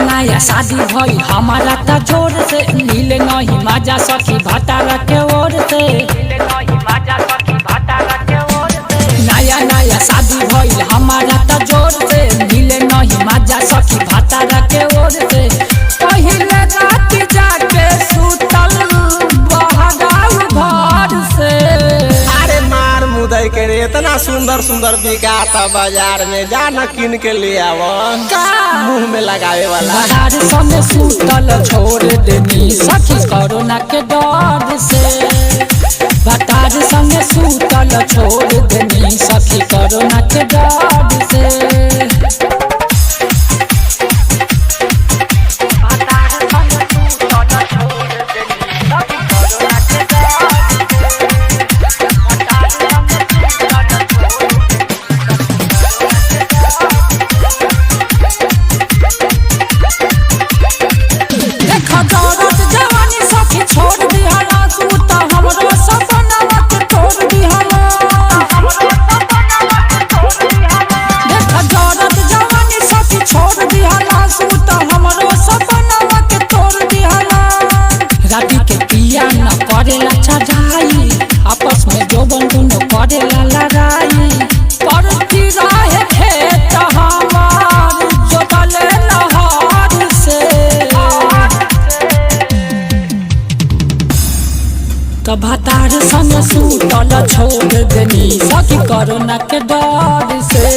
नया शादी भई हमारा त जोर से मिले नहीं मजा सखी भतारा के ओर से। नया शादी भई हमारा त जोर से मिले नहीं मजा सखी भतारा के ओर से। पहले रात जाके सुतल बहराव घर से। अरे मार मुदई के रे इतना सुंदर सुंदर बिकाता बाजार में, जा न किन के ले आवो मुंह में लगावे वाला। बाजार संगे सुतल छोड़ देनी सखी कोरोना के डर से। बाजार संगे सुतल छोड़ देनी सखी कोरोना के डर से। आपस में जो बंधुनो करेला लड़ाई करती रहे खेत हमार जो बले नहार से। तो भतार संग सुतल छोड़ देनी सखी कोरोना के डर से।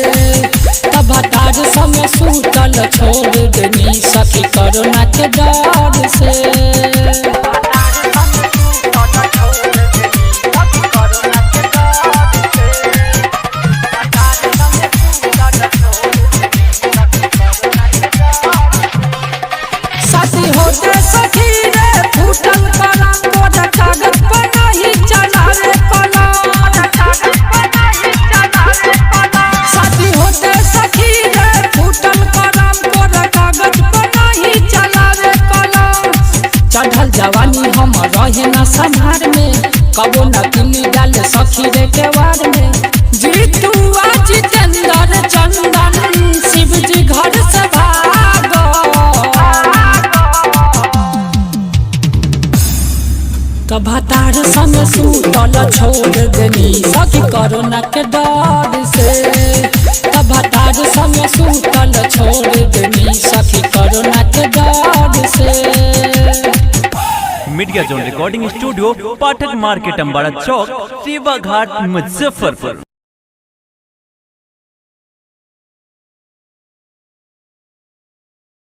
तो भतार संग सुतल छोड़ देनी सखी कोरोना के डर से। चढ़ल जवानी हम रहे न संहार में, कबो न किली डाल सखी रे केवार में। जीतुआ जितेंद्र चंदन शिव जी घर से भागो। तो भतार संग सुतल छोड़ देनी सखी कोरोना के डर से। तो भतार संग सुतल छोड़ देनी सखी कोरोना के डर से। Media zone recording studio, Pathak market, Ambara Chowk, Sewa Ghat, Muzaffarpur.